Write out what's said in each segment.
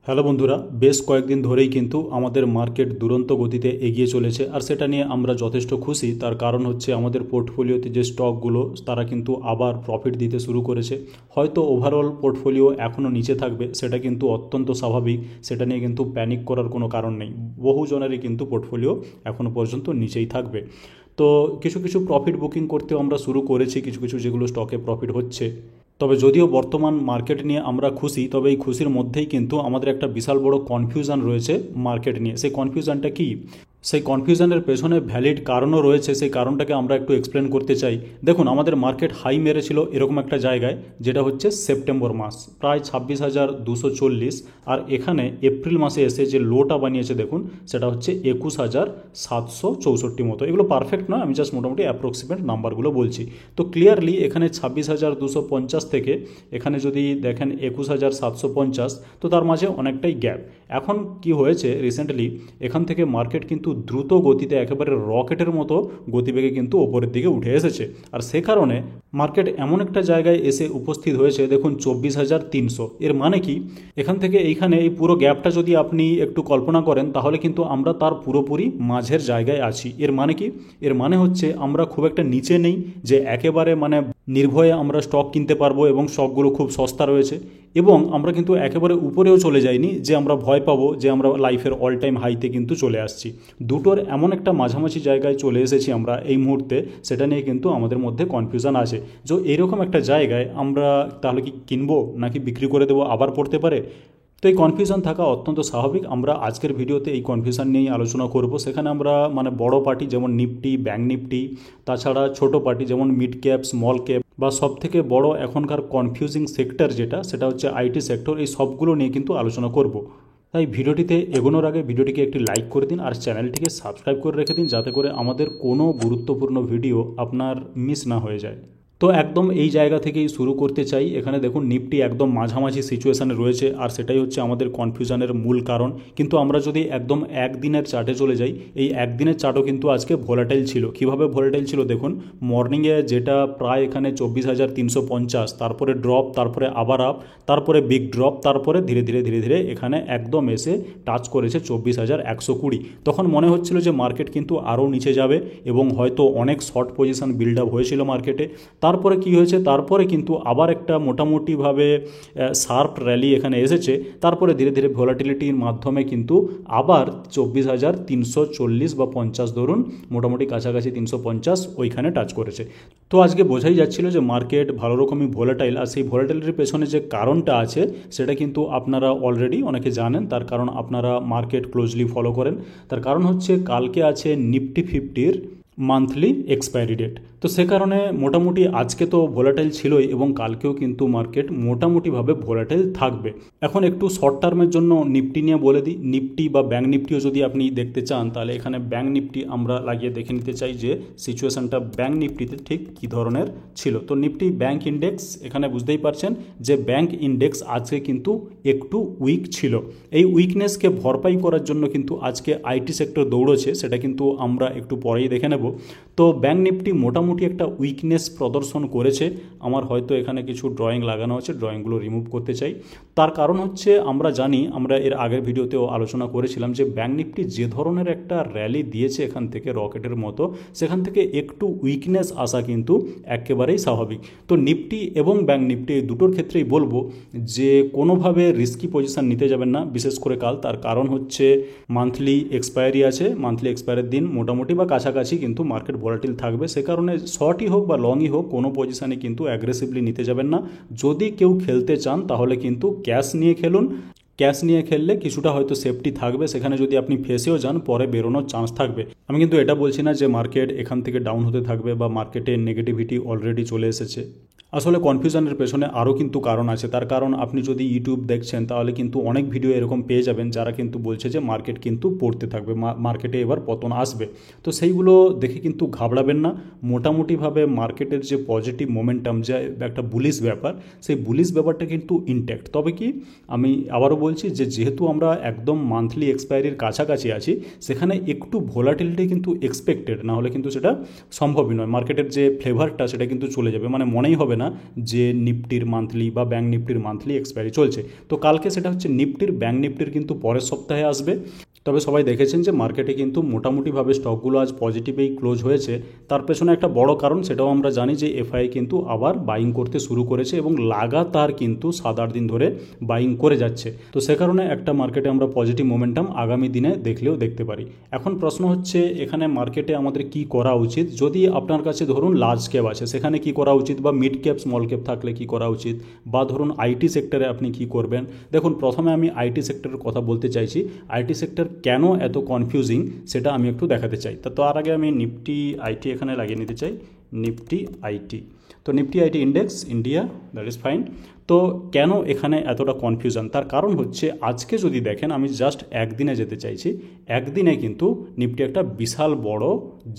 Hello বন্ধুরা, বেশ কয়েকদিন ধরেই কিন্তু আমাদের মার্কেট দুরন্ত গতিতে এগিয়ে চলেছে, আর সেটা নিয়ে আমরা যথেষ্ট খুশি। তার কারণ হচ্ছে আমাদের পোর্টফোলিওতে যে স্টকগুলো তারা কিন্তু আবার প্রফিট দিতে শুরু করেছে। হয়তো ওভারঅল পোর্টফোলিও এখনও নিচে থাকবে, সেটা কিন্তু অত্যন্ত স্বাভাবিক, সেটা নিয়ে কিন্তু প্যানিক করার কোনো কারণ নেই। বহুজনেরই কিন্তু পোর্টফোলিও এখনও পর্যন্ত নিচেই থাকবে। তো কিছু কিছু প্রফিট বুকিং করতেও আমরা শুরু করেছি, কিছু কিছু যেগুলো স্টকে প্রফিট হচ্ছে। তবে যদিও বর্তমান মার্কেট নিয়ে আমরা খুশি, তবে এই খুশির মধ্যেই কিন্তু আমাদের একটা বিশাল বড় কনফিউশন রয়েছে মার্কেট নিয়ে। সেই কনফিউশনটা কি? সেই কনফিউশনের পেছনে ভ্যালিড কারণও রয়েছে, সেই কারণটাকে আমরা একটু এক্সপ্লেন করতে চাই। দেখুন, আমাদের মার্কেট হাই মেরেছিল এরকম একটা জায়গায়, যেটা হচ্ছে সেপ্টেম্বর মাস, প্রায় 26,240। আর এখানে এপ্রিল মাসে এসে যে লোটা বানিয়েছে দেখুন, সেটা হচ্ছে 21,764 মতো। এগুলো পারফেক্ট নয়, আমি জাস্ট মোটামুটি অ্যাপ্রক্সিমেট নাম্বারগুলো বলছি। তো ক্লিয়ারলি এখানে 26,250 থেকে এখানে যদি দেখেন 21,750, তো তার মাঝে অনেকটাই গ্যাপ। এখন কি হয়েছে রিসেন্টলি, এখান থেকে মার্কেট কিন্তু দ্রুত গতিতে একেবারে রকেটের মতো গতিবেগে কিন্তু ওপরের দিকে উঠে এসেছে। আর সে কারণে মার্কেট এমন একটা জায়গায় এসে উপস্থিত হয়েছে দেখুন 24,300। এর মানে কি, এখান থেকে এইখানে এই পুরো গ্যাপটা যদি আপনি একটু কল্পনা করেন, তাহলে কিন্তু আমরা তার পুরোপুরি মাঝের জায়গায় আছি। এর মানে কি? এর মানে হচ্ছে আমরা খুব একটা নিচে নেই যে একেবারে মানে নির্ভয়ে আমরা স্টক কিনতে পারবো এবং স্টকগুলো খুব সস্তা রয়েছে, এবং আমরা কিন্তু একেবারে উপরেও চলে যাইনি যে আমরা ভয় পাবো যে আমরা লাইফের অল টাইম হাইতে কিন্তু চলে আসছি। দুটোর এমন একটা মাঝামাঝি জায়গায় চলে এসেছি আমরা এই মুহূর্তে, সেটা নিয়ে কিন্তু আমাদের মধ্যে কনফিউশন আছে যে এইরকম একটা জায়গায় আমরা তাহলে কি কিনবো নাকি বিক্রি করে দেবো, আবার পড়তে পারে। তো এই কনফিউশন থাকা অত্যন্ত স্বাভাবিক। আমরা আজকের ভিডিওতে এই কনফিউশন নিয়েই আলোচনা করব। সেখানে আমরা মানে বড় পার্টি যেমন নিফটি, ব্যাঙ্ক নিফটি, তাছাড়া ছোট পার্টি যেমন মিড ক্যাপ, স্মল ক্যাপ, বা সবথেকে বড় এখনকার কনফিউজিং সেক্টর যেটা, সেটা হচ্ছে আইটি সেক্টর, এই সবগুলো নিয়ে কিন্তু আলোচনা করব। তাই ভিডিওটিতে এগোনোর আগে ভিডিওটিকে একটি লাইক করে দিন, আর চ্যানেলটিকে সাবস্ক্রাইব করে রেখে দিন, যাতে করে আমাদের কোনো গুরুত্বপূর্ণ ভিডিও আপনার মিস না হয়ে যায়। তো একদম এই জায়গা থেকেই শুরু করতে চাই। এখানে দেখুন নিফটি একদম মাঝামাঝি সিচুয়েশানে রয়েছে, আর সেটাই হচ্ছে আমাদের কনফিউশনের মূল কারণ। কিন্তু আমরা যদি একদম একদিনের চার্টে চলে যাই, এই একদিনের চার্টও কিন্তু আজকে ভোলাটাইল ছিল। কিভাবে ভোলাটাইল ছিল দেখুন, মর্নিংয়ে যেটা প্রায় এখানে 24,350, তারপরে ড্রপ, তারপরে আবার আপ, তারপরে বিগ ড্রপ, তারপরে ধীরে ধীরে ধীরে ধীরে এখানে একদম এসে টাচ করেছে 24,120। তখন মনে হচ্ছিল যে মার্কেট কিন্তু আরও নিচে যাবে এবং হয়তো অনেক শর্ট পজিশন বিল্ড আপ হয়েছিল মার্কেটে। তারপরে কি হয়েছে, তারপরে কিন্তু আবার একটা মোটামুটিভাবে শার্প র্যালি এখানে এসেছে। তারপরে ধীরে ধীরে ভোলাটিলিটির মাধ্যমে কিন্তু আবার 24,340 বা 50 ধরুন, মোটামুটি কাছাকাছি 350 ওইখানে টাচ করেছে। তো আজকে বোঝাই যাচ্ছিল যে মার্কেট ভালো রকমই ভোলাটাইল। আর সেই ভোলাটাইলিটির পেছনে যে কারণটা আছে সেটা কিন্তু আপনারা অলরেডি অনেকে জানেন, তার কারণ আপনারা মার্কেট ক্লোজলি ফলো করেন। তার কারণ হচ্ছে কালকে আছে নিফটি 50-র মান্থলি এক্সপায়ারি ডেট। তো সে কারণে মোটামুটি আজকে তো ভোলাটাইল ছিলই, এবং কালকেও কিন্তু মার্কেট মোটামুটিভাবে ভোলাটাইল থাকবে। এখন একটু শর্ট টার্মের জন্য নিফটি নিয়ে বলে দিই। নিফটি বা ব্যাঙ্ক নিফটিও যদি আপনি দেখতে চান, তাহলে এখানে ব্যাঙ্ক নিফটি আমরা লাগিয়ে দেখে নিতে চাই যে সিচুয়েশানটা ব্যাঙ্ক নিফটিতে ঠিক কী ধরনের ছিল। তো নিফটি ব্যাঙ্ক ইন্ডেক্স, এখানে বুঝতেই পারছেন যে ব্যাঙ্ক ইন্ডেক্স আজকে কিন্তু একটু উইক ছিল। এই উইকনেসকে ভরপাই করার জন্য কিন্তু আজকে আইটি সেক্টর দৌড়েছে, সেটা কিন্তু আমরা একটু পরেই দেখে নেব। তো ব্যাঙ্ক নিফটি মোটামুটি একটা উইকনেস প্রদর্শন করেছে। আমার হয়তো এখানে কিছু ড্রয়িং লাগানো আছে, ড্রয়িংগুলো রিমুভ করতে চাই। তার কারণ হচ্ছে আমরা জানি, আমরা এর আগের ভিডিওতেও আলোচনা করেছিলাম যে ব্যাঙ্ক নিফটি যে ধরনের একটা র্যালি দিয়েছে এখান থেকে রকেটের মতো, সেখান থেকে একটু উইকনেস আসা কিন্তু একেবারেই স্বাভাবিক। তো নিফটি এবং ব্যাঙ্ক নিফটি এই দুটোর ক্ষেত্রেই বলবো যে কোনোভাবে রিস্কি পজিশন নিতে যাবেন না, বিশেষ করে কাল। তার কারণ হচ্ছে মান্থলি এক্সপায়ারি আছে, মান্থলি এক্সপায়ারির দিন মোটামুটি বা কাছাকাছি কিন্তু মার্কেট ভোলাটিল থাকবে। সে কারণে শর্টই হোক বা লংই হোক, কোনো পজিশানে কিন্তু অ্যাগ্রেসিভলি নিতে যাবেন না। যদি কেউ খেলতে চান তাহলে কিন্তু ক্যাশ নিয়ে খেলুন। ক্যাশ নিয়ে খেললে কিছুটা হয়তো সেফটি থাকবে, সেখানে যদি আপনি ফেসেও যান পরে বেরোনোর চান্স থাকবে। আমি কিন্তু এটা বলছি না যে মার্কেট এখান থেকে ডাউন হতে থাকবে বা মার্কেটে নেগেটিভিটি অলরেডি চলে এসেছে। আসলে কনফিউশনের পেছনে আরও কিন্তু কারণ আছে। তার কারণ আপনি যদি ইউটিউব দেখছেন, তাহলে কিন্তু অনেক ভিডিও এরকম পেয়ে যাবেন যারা কিন্তু বলছে যে মার্কেট কিন্তু পড়তে থাকবে, মার্কেটে এবার পতন আসবে। তো সেইগুলো দেখে কিন্তু ঘাবড়াবেন না। মোটামুটিভাবে মার্কেটের যে পজিটিভ মোমেন্টাম, যে একটা বুলিশ ব্যাপার, সেই বুলিশ ব্যাপারটা কিন্তু ইনট্যাক্ট। তবে কি, আমি আবারও বলছি যে যেহেতু আমরা একদম মান্থলি এক্সপায়ারির কাছাকাছি আছি, সেখানে একটু ভোলাটিলিটি কিন্তু এক্সপেক্টেড, না হলে কিন্তু সেটা সম্ভবই নয়। মার্কেটের যে ফ্লেভারটা সেটা কিন্তু চলে যাবে, মানে মনেই হবে না না যে নিফটির মান্থলি বা ব্যাঙ্ক নিফটির মান্থলি এক্সপায়ারি চলছে। তো কালকে সেটা হচ্ছে নিফটির, ব্যাঙ্ক নিফটির কিন্তু পরের সপ্তাহে আসবে। তবে সবাই দেখেছেন যে মার্কেটে কিন্তু মোটামুটিভাবে স্টকগুলো আজ পজিটিভেই ক্লোজ হয়েছে। তার পেছনে একটা বড় কারণ, সেটাও আমরা জানি যে এফআই কিন্তু আবার বাইং করতে শুরু করেছে এবং লাগাতার কিন্তু 7-8 দিন ধরে বাইং করে যাচ্ছে। তো সে কারণে একটা মার্কেটে আমরা পজিটিভ মোমেন্টাম আগামী দিনে দেখলেও দেখতে পারি। এখন প্রশ্ন হচ্ছে এখানে মার্কেটে আমাদের কি করা উচিত। যদি আপনার কাছে ধরুন লার্জ ক্যাপ আছে, সেখানে কি করা উচিত, বা মিড ক্যাপ স্মল ক্যাপ থাকলে কি করা উচিত, বা ধরুন আইটি সেক্টরে আপনি কি করবেন। দেখুন, প্রথমে আমি আইটি সেক্টরের কথা বলতে চাইছি। আইটি সেক্টর কেন এত কনফিউজিং সেটা আমি একটু দেখাতে চাই। তো তার আগে আমি নিফটি আইটি এখানে লাগিয়ে নিতে চাই, নিফটি আইটি। তো Nifty IT index India, that is fine. তো কেন এখানে এতটা কনফিউশন, তার কারণ হচ্ছে আজকে যদি দেখেন, আমি জাস্ট একদিনে যেতে চাইছি, একদিনে কিন্তু নিফটি একটা বিশাল বড়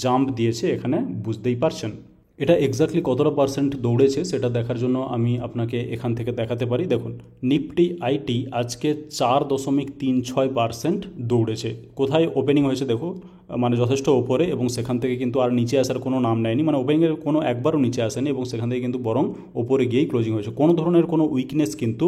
জাম্প দিয়েছে, এখানে বুঝতেই পারছেন। এটা এক্স্যাক্টলি কতটা পার্সেন্ট দৌড়েছে সেটা দেখার জন্য আমি আপনাকে এখান থেকে দেখাতে পারি। দেখুন, নিফটি আইটি আজকে 4.36% দৌড়েছে। কোথায় ওপেনিং হয়েছে দেখো, মানে যথেষ্ট ওপরে, এবং সেখান থেকে কিন্তু আর নিচে আসার কোনো নাম নেয়নি, মানে ওপেনিংয়ের কোনো একবারও নিচে আসেনি, এবং সেখান থেকে কিন্তু বরং ওপরে গিয়েই ক্লোজিং হয়েছে। কোনো ধরনের কোনো উইকনেস কিন্তু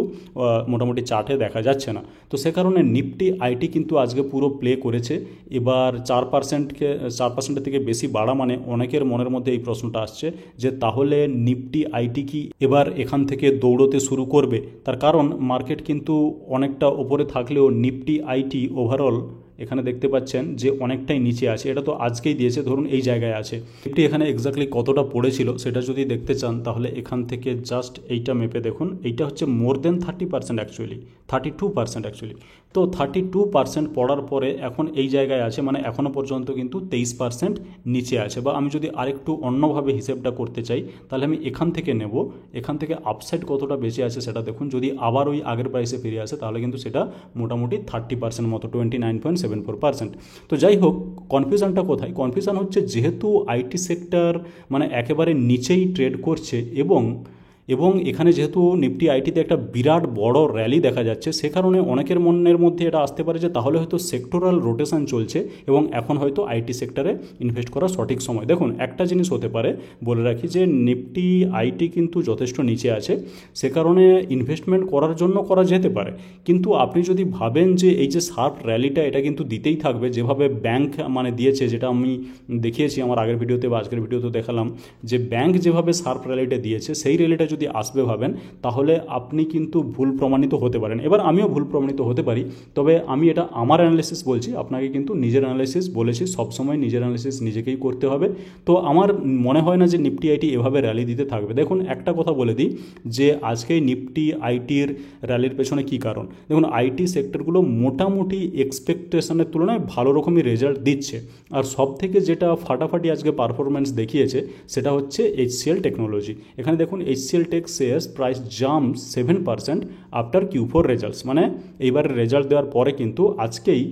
মোটামুটি চার্টে দেখা যাচ্ছে না। তো সে কারণে নিফটি আইটি কিন্তু আজকে পুরো প্লে করেছে। এবার 4%-এর থেকে বেশি বাড়া মানে অনেকের মনের মধ্যে এই প্রশ্নটা আসছে যে তাহলে নিফটি আইটি কি এবার এখান থেকে দৌড়তে শুরু করবে। তার কারণ মার্কেট কিন্তু অনেকটা ওপরে থাকলেও নিফটি আইটি ওভারঅল এখানে দেখতে পাচ্ছেন যে অনেকটাই নিচে আছে। এটা তো আজকেই দিয়েছে, ধরুন এই জায়গায় আছে। নিফটি এখানে এক্স্যাক্টলি কতটা পড়েছিল সেটা যদি দেখতে চান, তাহলে এখান থেকে জাস্ট এইটা মেপে দেখুন। এইটা হচ্ছে মোর দেন 30% অ্যাকচুয়ালি, 32% অ্যাকচুয়ালি। তো 32% পড়ার পরে এখন এই জায়গায় আছে, মানে এখনও পর্যন্ত কিন্তু 23% নিচে আছে। বা আমি যদি আরেকটু অন্যভাবে হিসেবটা করতে চাই, তাহলে আমি এখান থেকে নেব, এখান থেকে আপসাইড কতটা বেঁচে আছে সেটা দেখুন। যদি আবার ওই আগের প্রাইসে ফিরে আসে তাহলে কিন্তু সেটা মোটামুটি 30% মতো, 29.74%। তো যাই হোক, কনফিউশনটা কোথায়? কনফিউশন হচ্ছে যেহেতু আইটি সেক্টর মানে একেবারে নিচেই ট্রেড করছে, এবং এখানে যেহেতু নিফটি আইটিতে একটা বিরাট বড় র্যালি দেখা যাচ্ছে, সে কারণে অনেকের মনের মধ্যে এটা আসতে পারে যে তাহলে হয়তো সেক্টরাল রোটেশন চলছে এবং এখন হয়তো আইটি সেক্টরে ইনভেস্ট করার সঠিক সময়। দেখুন, একটা জিনিস হতে পারে, বলে রাখি যে নিফটি আইটি কিন্তু যথেষ্ট নিচে আছে, সে কারণে ইনভেস্টমেন্ট করার জন্য করা যেতে পারে। কিন্তু আপনি যদি ভাবেন যে এই যে শার্প র্যালিটা এটা কিন্তু দিতেই থাকবে, যেভাবে ব্যাংক মানে দিয়েছে, যেটা আমি দেখিয়েছি আমার আগের ভিডিওতে বা আজকের ভিডিওতে দেখালাম, যে ব্যাংক যেভাবে শার্প র্যালিটা দিয়েছে, সেই র্যালিটা যদি আসবে ভাবেন, তাহলে আপনি কিন্তু ভুল প্রমাণিত হতে পারেন। এবার আমিও ভুল প্রমাণিত হতে পারি, তবে আমি এটা আমার অ্যানালিসিস বলছি, আপনাকে কিন্তু নিজের অ্যানালিসিস বলেছি। সবসময় নিজের অ্যানালিসিস নিজেকেই করতে হবে। তো আমার মনে হয় না যে নিফটি আইটি এভাবে র্যালি দিতে থাকবে। দেখুন, একটা কথা বলে দিই যে আজকে নিফটি আইটির র্যালির পেছনে কী কারণ। দেখুন, আইটি সেক্টরগুলো মোটামুটি এক্সপেকটেশনের তুলনায় ভালো রকমই রেজাল্ট দিচ্ছে। আর সব থেকে যেটা ফাটাফাটি আজকে পারফরমেন্স দেখিয়েছে সেটা হচ্ছে এইচসিএল টেকনোলজি। এখানে দেখুন, HCL tech shares price jump 7% after Q4 results, মানে এইবারের রেজাল্ট দেওয়ার পরে কিন্তু আজকেই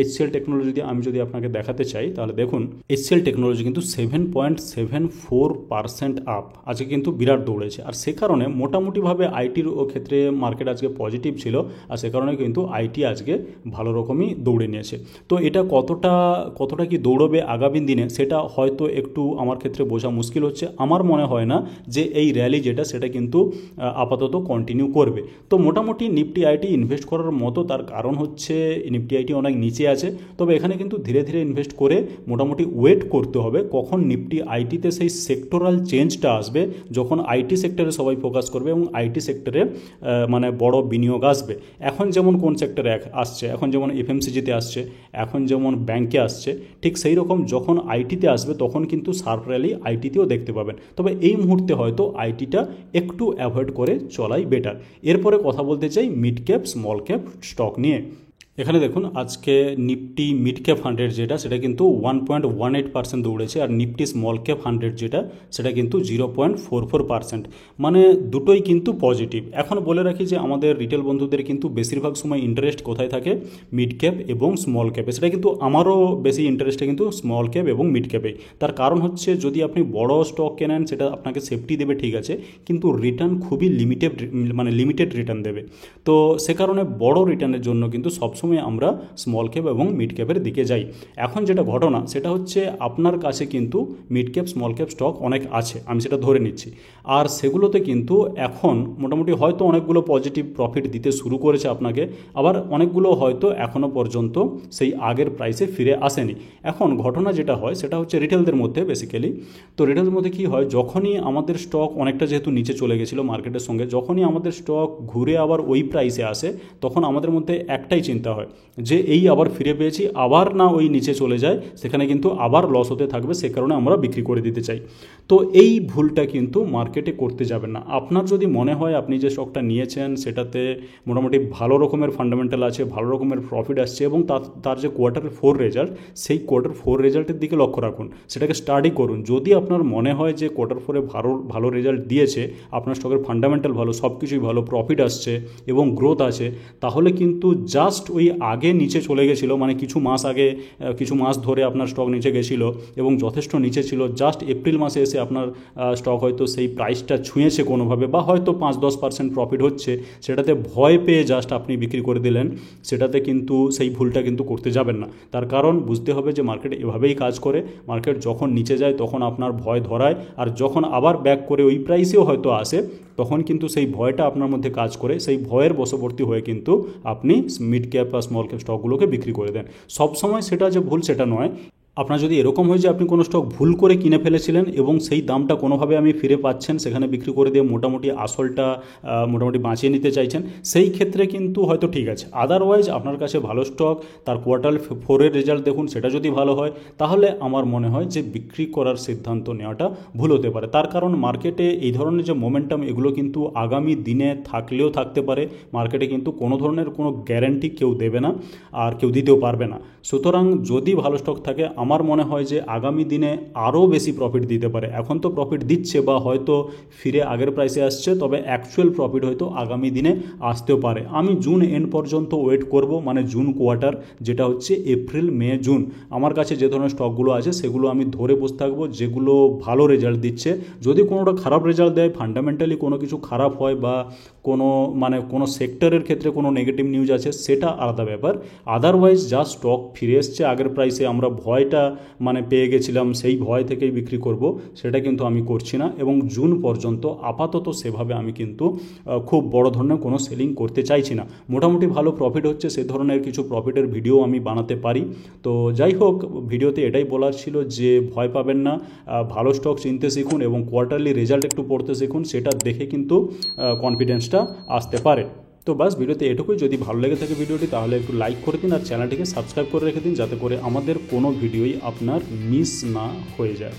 এইচসিএল টেকনোলজি আমি যদি আপনাকে দেখাতে চাই, তাহলে দেখুন এইচসিএল টেকনোলজি কিন্তু 7.74% আপ, আজকে কিন্তু বিরাট দৌড়েছে। আর সে কারণে মোটামুটিভাবে আইটির ক্ষেত্রে মার্কেট আজকে পজিটিভ ছিল, আর সে কারণে কিন্তু আইটি আজকে ভালো রকমই দৌড়ে নিয়েছে। তো এটা কতটা কি দৌড়বে আগামী দিনে সেটা হয়তো একটু আমার ক্ষেত্রে বোঝা মুশকিল হচ্ছে। আমার মনে হয় না যে এই র্যালি যেটা সেটা কিন্তু আপাতত কন্টিনিউ করবে। তো মোটামুটি নিফটি আইটি ইনভেস্ট করার মতো, তার কারণ হচ্ছে নিফটি আইটি অনেক নিচে আছে। তবে এখানে কিন্তু ধীরে ধীরে ইনভেস্ট করে মোটামুটি ওয়েট করতে হবে কখন নিফটি আইটিতে সেই সেক্টরাল চেঞ্জটা আসবে, যখন আইটি সেক্টরে সবাই ফোকাস করবে এবং আইটি সেক্টরে মানে বড় বিনিয়োগ আসবে। এখন যেমন কোন সেক্টরে আসছে, এখন যেমন এফএমসিজিতে আসছে, এখন যেমন ব্যাংকে আসছে, ঠিক সেই রকম যখন আইটিতে আসবে তখন কিন্তু শার্প র্যালি আইটিতেও দেখতে পাবেন। তবে এই মুহূর্তে হয়তো আইটিটা একটু অ্যাভয়েড করে চলাই বেটার। এরপরে কথা বলতে চাই mid cap small cap stock নিয়ে। এখানে দেখুন, আজকে নিফটি মিড ক্যাপ 100 যেটা সেটা কিন্তু 1.18% দৌড়েছে, আর নিফটি স্মল ক্যাপ 100 যেটা সেটা কিন্তু 0.44%, মানে দুটোই কিন্তু পজিটিভ। এখন বলে রাখি যে আমাদের রিটেল বন্ধুদের কিন্তু বেশিরভাগ সময় ইন্টারেস্ট কোথায় থাকে, মিড ক্যাপ এবং স্মল ক্যাপে। সেটা কিন্তু আমারও বেশি ইন্টারেস্টে কিন্তু স্মল ক্যাপ এবং মিড ক্যাপে। তার কারণ হচ্ছে যদি আপনি বড় স্টক কেনেন সেটা আপনাকে সেফটি দেবে ঠিক আছে, কিন্তু রিটার্ন খুবই লিমিটেড রিটার্ন দেবে। তো সে কারণে বড় রিটার্নের জন্য কিন্তু সবসময় সবসময় আমরা স্মল ক্যাপ এবং মিড ক্যাপের দিকে যাই। এখন যেটা ঘটনা সেটা হচ্ছে আপনার কাছে কিন্তু mid cap small cap stock অনেক আছে, আমি সেটা ধরে নিচ্ছি, আর সেগুলোতে কিন্তু এখন মোটামুটি হয়তো অনেকগুলো পজিটিভ প্রফিট দিতে শুরু করেছে আপনাকে, আবার অনেকগুলো হয়তো এখনও পর্যন্ত সেই আগের প্রাইসে ফিরে আসেনি। এখন ঘটনা যেটা হয় সেটা হচ্ছে রিটেলদের মধ্যে বেসিক্যালি, তো রিটেলদের মধ্যে কী হয়, যখনই আমাদের স্টক অনেকটা যেহেতু নিচে চলে গেছিলো মার্কেটের সঙ্গে, যখনই আমাদের স্টক ঘুরে আবার ওই প্রাইসে আসে তখন আমাদের মধ্যে একটাই চিন্তা হয় যে এই আবার ফিরে পেয়েছি, আবার না ওই নিচে চলে যায়, সেখানে কিন্তু আবার লস হতে থাকবে, সে কারণে আমরা বিক্রি করে দিতে চাই। তো এই ভুলটা কিন্তু মার্কেটে করতে যাবেন না। আপনার যদি মনে হয় আপনি যে স্টকটা নিয়েছেন সেটাতে মোটামুটি ভালো রকমের ফান্ডামেন্টাল আছে, ভালো রকমের প্রফিট আসছে এবং তার যে কোয়ার্টার 4 রেজাল্ট, সেই কোয়ার্টার 4 রেজাল্টের দিকে লক্ষ্য রাখুন, সেটাকে স্টাডি করুন। যদি আপনার মনে হয় যে কোয়ার্টার 4-এ ভালো রেজাল্ট দিয়েছে, আপনার স্টকের ফান্ডামেন্টাল ভালো, সব কিছুই ভালো, প্রফিট আসছে এবং গ্রোথ আছে, তাহলে কিন্তু জাস্ট ওই আগে নিচে চলে গেছিলো, মানে কিছু মাস আগে, কিছু মাস ধরে আপনার স্টক নিচে গেছিলো এবং যথেষ্ট নিচে ছিল, জাস্ট এপ্রিল মাসে এসে আপনার স্টক হয়তো সেই প্রাইসটা ছুঁয়েছে কোনোভাবে, বা হয়তো 5-10% প্রফিট হচ্ছে, সেটাতে ভয় পেয়ে জাস্ট আপনি বিক্রি করে দিলেন, সেটাতে কিন্তু সেই ভুলটা কিন্তু করতে যাবেন না। তার কারণ বুঝতে হবে যে মার্কেট এভাবেই কাজ করে, মার্কেট যখন নিচে যায় তখন আপনার ভয় ধরায়, আর যখন আবার ব্যাক করে ওই প্রাইসেও হয়তো আসে তখন কিন্তু সেই ভয়টা আপনার মধ্যে কাজ করে, সেই ভয়ের বশবর্তী হয়ে কিন্তু আপনি মিড ক্যাপ বা স্মল ক্যাপ স্টকগুলোকে বিক্রি করে দেন। সবসময় সেটা যে ভুল সেটা নয়। আপনার যদি এরকম হয় যে আপনি কোনো স্টক ভুল করে কিনে ফেলেছিলেন এবং সেই দামটা কোনোভাবে আমি ফিরে পাচ্ছেন, সেখানে বিক্রি করে দিয়ে মোটামুটি আসলটা মোটামুটি বাঁচিয়ে নিতে চাইছেন, সেই ক্ষেত্রে কিন্তু হয়তো ঠিক আছে। আদারওয়াইজ আপনার কাছে ভালো স্টক, তার কোয়ার্টার 4-এর রেজাল্ট দেখুন, সেটা যদি ভালো হয় তাহলে আমার মনে হয় যে বিক্রি করার সিদ্ধান্ত নেওয়াটা ভুল হতে পারে। তার কারণ মার্কেটে এই ধরনের যে মোমেন্টাম, এগুলো কিন্তু আগামী দিনে থাকলেও থাকতে পারে, মার্কেটে কিন্তু কোনো ধরনের কোনো গ্যারান্টি কেউ দেবে না আর কেউ দিতেও পারবে না। সুতরাং যদি ভালো স্টক থাকে আমার মনে হয় যে আগামী দিনে আরও বেশি প্রফিট দিতে পারে। এখন তো প্রফিট দিচ্ছে বা হয়তো ফিরে আগের প্রাইসে আসছে, তবে অ্যাকচুয়াল প্রফিট হয়তো আগামী দিনে আসতেও পারে। আমি জুন এন্ড পর্যন্ত ওয়েট করব, মানে জুন কোয়ার্টার, যেটা হচ্ছে এপ্রিল, মে, জুন। আমার কাছে যে ধরনের স্টকগুলো আছে সেগুলো আমি ধরে বসে থাকবো, যেগুলো ভালো রেজাল্ট দিচ্ছে। যদি কোনোটা খারাপ রেজাল্ট দেয়, ফান্ডামেন্টালি কোনো কিছু খারাপ হয় বা কোনো সেক্টরের ক্ষেত্রে কোনো নেগেটিভ নিউজ আছে, সেটা আলাদা ব্যাপার। আদারওয়াইজ যা স্টক ফিরে এসছে আগের প্রাইসে, আমরা ভয়টা পেয়ে গেছিলাম, সেই ভয় থেকেই বিক্রি করব, সেটা কিন্তু আমি করছি না। এবং জুন পর্যন্ত আপাতত সেভাবে আমি কিন্তু খুব বড় ধরনের কোনো সেলিং করতে চাইছি না। মোটামুটি ভালো প্রফিট হচ্ছে, সে ধরনের কিছু প্রফিটের ভিডিও আমি বানাতে পারি। তো যাই হোক, ভিডিওতে এটাই বলার ছিল যে ভয় পাবেন না, ভালো স্টক চিনতে শিখুন এবং কোয়ার্টারলি রেজাল্ট একটু পড়তে শিখুন, সেটা দেখে কিন্তু কনফিডেন্সটা আসতে পারে। তো বাস, ভিডিওতে এটুকুই। যদি ভালো লেগে থাকে ভিডিওটি তাহলে একটু লাইক করে দিন আর চ্যানেলটিকে সাবস্ক্রাইব করে রেখে দিন, যাতে করে আমাদের কোনো ভিডিওই আপনার মিস না হয়ে যায়।